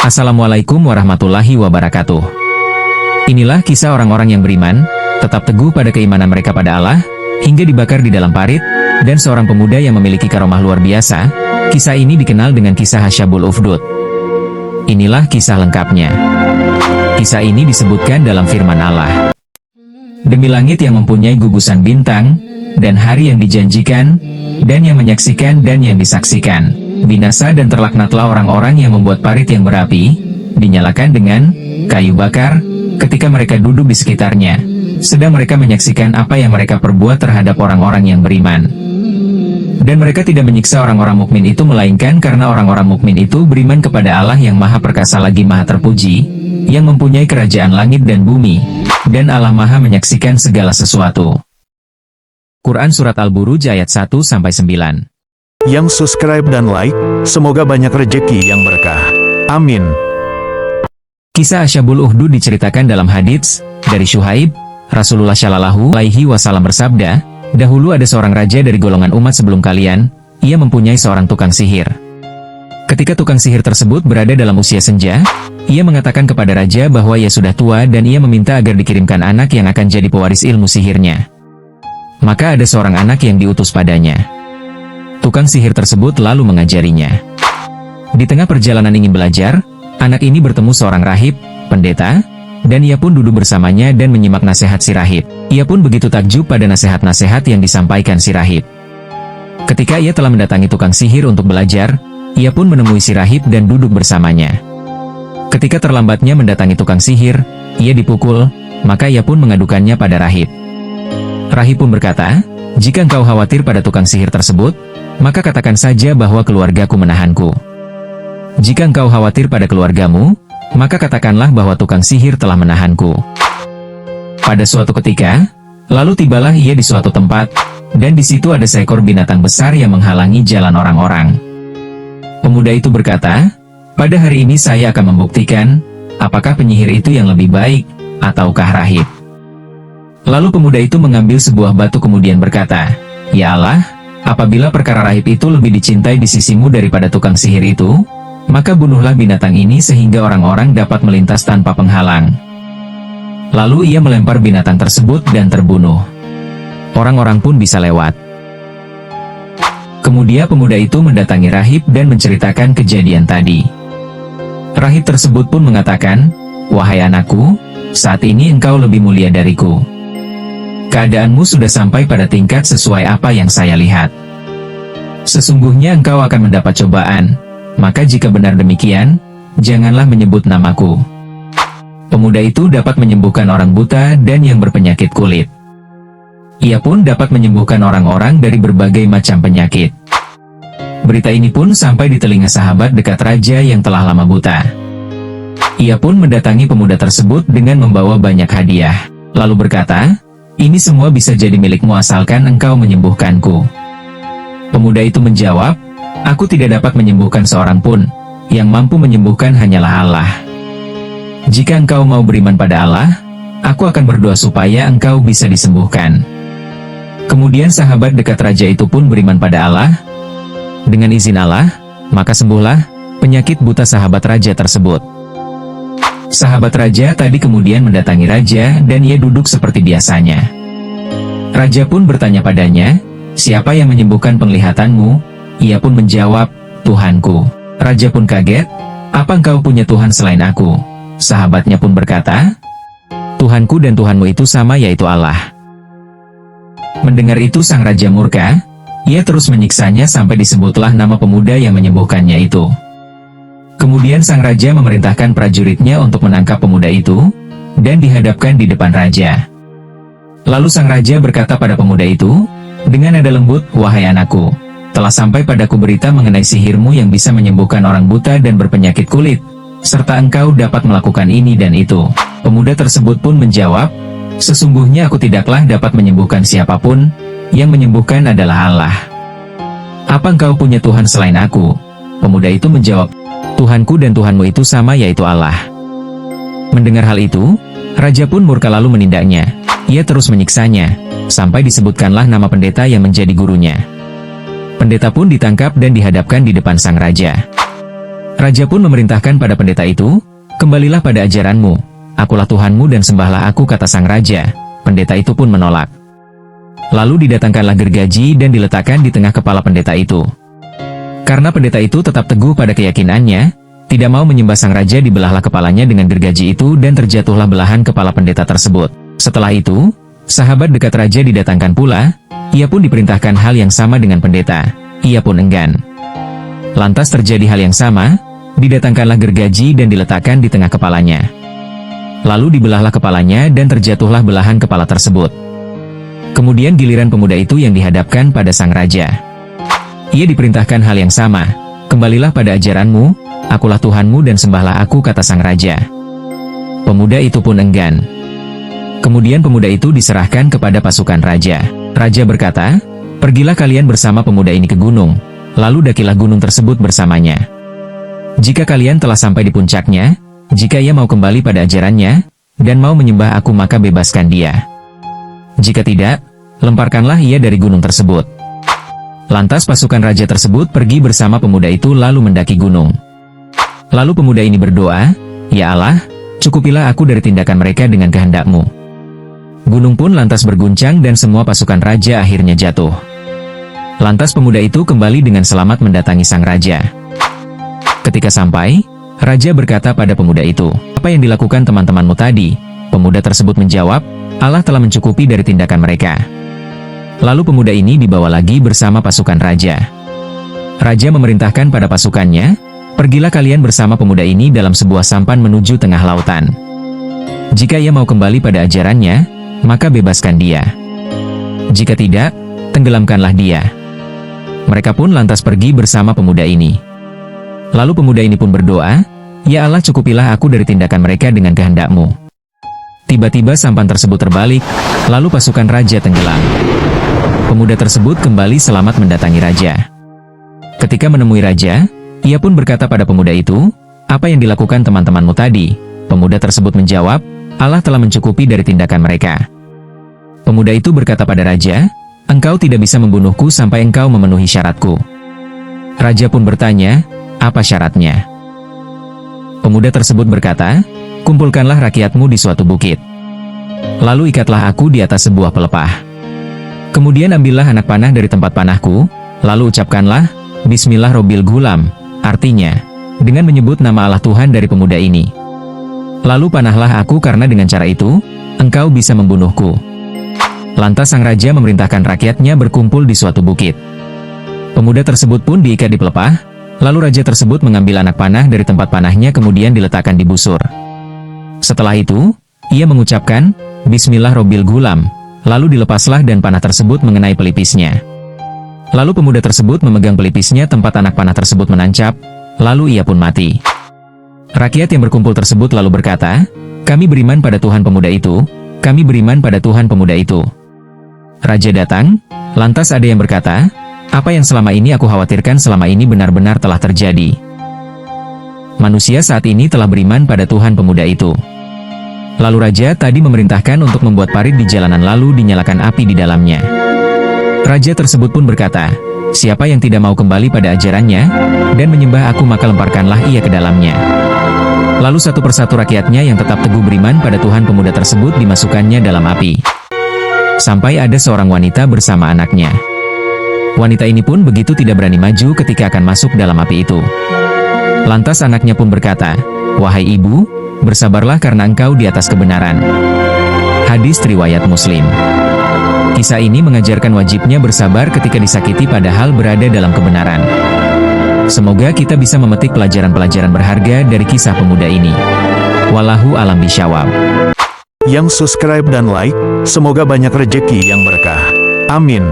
Assalamualaikum warahmatullahi wabarakatuh. Inilah kisah orang-orang yang beriman, tetap teguh pada keimanan mereka pada Allah, hingga dibakar di dalam parit, dan seorang pemuda yang memiliki karomah luar biasa. Kisah ini dikenal dengan kisah Hasyabul Ufdud. Inilah kisah lengkapnya. Kisah ini disebutkan dalam firman Allah. Demi langit yang mempunyai gugusan bintang, dan hari yang dijanjikan, dan yang menyaksikan dan yang disaksikan. Binasa dan terlaknatlah orang-orang yang membuat parit yang berapi, dinyalakan dengan kayu bakar, ketika mereka duduk di sekitarnya, sedang mereka menyaksikan apa yang mereka perbuat terhadap orang-orang yang beriman. Dan mereka tidak menyiksa orang-orang mukmin itu melainkan karena orang-orang mukmin itu beriman kepada Allah yang Maha Perkasa lagi Maha Terpuji, yang mempunyai kerajaan langit dan bumi, dan Allah Maha menyaksikan segala sesuatu. Quran Surat Al-Buruj ayat 1-9. Yang subscribe dan like, semoga banyak rejeki yang berkah. Amin. Kisah Hasyabul Ufdud diceritakan dalam hadits dari Syuhaib. Rasulullah Shallallahu Alaihi Wasallam bersabda, dahulu ada seorang raja dari golongan umat sebelum kalian, ia mempunyai seorang tukang sihir. Ketika tukang sihir tersebut berada dalam usia senja, ia mengatakan kepada raja bahwa ia sudah tua dan ia meminta agar dikirimkan anak yang akan jadi pewaris ilmu sihirnya. Maka ada seorang anak yang diutus padanya. Tukang sihir tersebut lalu mengajarinya. Di tengah perjalanan ingin belajar, anak ini bertemu seorang rahib, pendeta, dan ia pun duduk bersamanya dan menyimak nasihat si rahib. Ia pun begitu takjub pada nasihat-nasihat yang disampaikan si rahib. Ketika ia telah mendatangi tukang sihir untuk belajar, ia pun menemui si rahib dan duduk bersamanya. Ketika terlambatnya mendatangi tukang sihir, ia dipukul, maka ia pun mengadukannya pada rahib. Rahib pun berkata, jika engkau khawatir pada tukang sihir tersebut, maka katakan saja bahwa keluargaku menahanku. Jika engkau khawatir pada keluargamu, maka katakanlah bahwa tukang sihir telah menahanku. Pada suatu ketika, lalu tibalah ia di suatu tempat, dan di situ ada seekor binatang besar yang menghalangi jalan orang-orang. Pemuda itu berkata, pada hari ini saya akan membuktikan, apakah penyihir itu yang lebih baik, ataukah rahib. Lalu pemuda itu mengambil sebuah batu kemudian berkata, ya Allah, apabila perkara rahib itu lebih dicintai di sisimu daripada tukang sihir itu, maka bunuhlah binatang ini sehingga orang-orang dapat melintas tanpa penghalang. Lalu ia melempar binatang tersebut dan terbunuh. Orang-orang pun bisa lewat. Kemudian pemuda itu mendatangi rahib dan menceritakan kejadian tadi. Rahib tersebut pun mengatakan, wahai anakku, saat ini engkau lebih mulia dariku. Keadaanmu sudah sampai pada tingkat sesuai apa yang saya lihat. Sesungguhnya engkau akan mendapat cobaan, maka jika benar demikian, janganlah menyebut namaku. Pemuda itu dapat menyembuhkan orang buta dan yang berpenyakit kulit. Ia pun dapat menyembuhkan orang-orang dari berbagai macam penyakit. Berita ini pun sampai di telinga sahabat dekat raja yang telah lama buta. Ia pun mendatangi pemuda tersebut dengan membawa banyak hadiah, lalu berkata, ini semua bisa jadi milikmu asalkan engkau menyembuhkanku. Pemuda itu menjawab, aku tidak dapat menyembuhkan seorang pun, yang mampu menyembuhkan hanyalah Allah. Jika engkau mau beriman pada Allah, aku akan berdoa supaya engkau bisa disembuhkan. Kemudian sahabat dekat raja itu pun beriman pada Allah. Dengan izin Allah, maka sembuhlah penyakit buta sahabat raja tersebut. Sahabat raja tadi kemudian mendatangi raja dan ia duduk seperti biasanya. Raja pun bertanya padanya, siapa yang menyembuhkan penglihatanmu? Ia pun menjawab, Tuhanku. Raja pun kaget, apa engkau punya Tuhan selain aku? Sahabatnya pun berkata, Tuhanku dan Tuhanmu itu sama yaitu Allah. Mendengar itu sang raja murka, ia terus menyiksanya sampai disebutlah nama pemuda yang menyembuhkannya itu. Kemudian sang raja memerintahkan prajuritnya untuk menangkap pemuda itu, dan dihadapkan di depan raja. Lalu sang raja berkata pada pemuda itu, dengan nada lembut, wahai anakku, telah sampai padaku berita mengenai sihirmu yang bisa menyembuhkan orang buta dan berpenyakit kulit, serta engkau dapat melakukan ini dan itu. Pemuda tersebut pun menjawab, sesungguhnya aku tidaklah dapat menyembuhkan siapapun, yang menyembuhkan adalah Allah. Apa engkau punya Tuhan selain aku? Pemuda itu menjawab, Tuhanku dan Tuhanmu itu sama yaitu Allah. Mendengar hal itu, raja pun murka lalu menindaknya. Ia terus menyiksanya, sampai disebutkanlah nama pendeta yang menjadi gurunya. Pendeta pun ditangkap dan dihadapkan di depan sang raja. Raja pun memerintahkan pada pendeta itu, "Kembalilah pada ajaranmu, akulah Tuhanmu dan sembahlah aku," kata sang raja. Pendeta itu pun menolak. Lalu didatangkanlah gergaji dan diletakkan di tengah kepala pendeta itu. Karena pendeta itu tetap teguh pada keyakinannya, tidak mau menyembah sang raja, dibelahlah kepalanya dengan gergaji itu dan terjatuhlah belahan kepala pendeta tersebut. Setelah itu, sahabat dekat raja didatangkan pula, ia pun diperintahkan hal yang sama dengan pendeta. Ia pun enggan. Lantas terjadi hal yang sama, didatangkanlah gergaji dan diletakkan di tengah kepalanya. Lalu dibelahlah kepalanya dan terjatuhlah belahan kepala tersebut. Kemudian giliran pemuda itu yang dihadapkan pada sang raja. Ia diperintahkan hal yang sama, "Kembalilah pada ajaranmu, akulah Tuhanmu dan sembahlah aku," kata sang raja. Pemuda itu pun enggan. Kemudian pemuda itu diserahkan kepada pasukan raja. Raja berkata, "Pergilah kalian bersama pemuda ini ke gunung, lalu dakilah gunung tersebut bersamanya. Jika kalian telah sampai di puncaknya, jika ia mau kembali pada ajarannya, dan mau menyembah aku maka bebaskan dia. Jika tidak, lemparkanlah ia dari gunung tersebut." Lantas pasukan raja tersebut pergi bersama pemuda itu lalu mendaki gunung. Lalu pemuda ini berdoa, "Ya Allah, cukupilah aku dari tindakan mereka dengan kehendak-Mu." Gunung pun lantas berguncang dan semua pasukan raja akhirnya jatuh. Lantas pemuda itu kembali dengan selamat mendatangi sang raja. Ketika sampai, raja berkata pada pemuda itu, "Apa yang dilakukan teman-temanmu tadi?" Pemuda tersebut menjawab, "Allah telah mencukupi dari tindakan mereka." Lalu pemuda ini dibawa lagi bersama pasukan raja. Raja memerintahkan pada pasukannya, "Pergilah kalian bersama pemuda ini dalam sebuah sampan menuju tengah lautan. Jika ia mau kembali pada ajarannya, maka bebaskan dia. Jika tidak, tenggelamkanlah dia." Mereka pun lantas pergi bersama pemuda ini. Lalu pemuda ini pun berdoa, "Ya Allah, cukupilah aku dari tindakan mereka dengan kehendak-Mu." Tiba-tiba sampan tersebut terbalik, lalu pasukan raja tenggelam. Pemuda tersebut kembali selamat mendatangi raja. Ketika menemui raja, ia pun berkata pada pemuda itu, "Apa yang dilakukan teman-temanmu tadi?" Pemuda tersebut menjawab, "Allah telah mencukupi dari tindakan mereka." Pemuda itu berkata pada raja, "Engkau tidak bisa membunuhku sampai engkau memenuhi syaratku." Raja pun bertanya, "Apa syaratnya?" Pemuda tersebut berkata, "Kumpulkanlah rakyatmu di suatu bukit. Lalu ikatlah aku di atas sebuah pelepah. Kemudian ambillah anak panah dari tempat panahku, lalu ucapkanlah, Bismillah Robbil Gulam, artinya, dengan menyebut nama Allah Tuhan dari pemuda ini. Lalu panahlah aku karena dengan cara itu, engkau bisa membunuhku." Lantas sang raja memerintahkan rakyatnya berkumpul di suatu bukit. Pemuda tersebut pun diikat di pelepah, lalu raja tersebut mengambil anak panah dari tempat panahnya kemudian diletakkan di busur. Setelah itu, ia mengucapkan, Bismillah Robbil Gulam, lalu dilepaslah dan panah tersebut mengenai pelipisnya. Lalu pemuda tersebut memegang pelipisnya tempat anak panah tersebut menancap, lalu ia pun mati. Rakyat yang berkumpul tersebut lalu berkata, "Kami beriman pada Tuhan pemuda itu, kami beriman pada Tuhan pemuda itu." Raja datang, lantas ada yang berkata, "Apa yang selama ini aku khawatirkan selama ini benar-benar telah terjadi. Manusia saat ini telah beriman pada Tuhan pemuda itu." Lalu raja tadi memerintahkan untuk membuat parit di jalanan lalu dinyalakan api di dalamnya. Raja tersebut pun berkata, "Siapa yang tidak mau kembali pada ajarannya, dan menyembah aku maka lemparkanlah ia ke dalamnya." Lalu satu persatu rakyatnya yang tetap teguh beriman pada Tuhan pemuda tersebut dimasukkannya dalam api. Sampai ada seorang wanita bersama anaknya. Wanita ini pun begitu tidak berani maju ketika akan masuk dalam api itu. Lantas anaknya pun berkata, "Wahai ibu, bersabarlah karena engkau di atas kebenaran." Hadis riwayat Muslim. Kisah ini mengajarkan wajibnya bersabar ketika disakiti padahal berada dalam kebenaran. Semoga kita bisa memetik pelajaran-pelajaran berharga dari kisah pemuda ini. Wallahu a'lam bishawab. Yang subscribe dan like, semoga banyak rejeki yang berkah. Amin.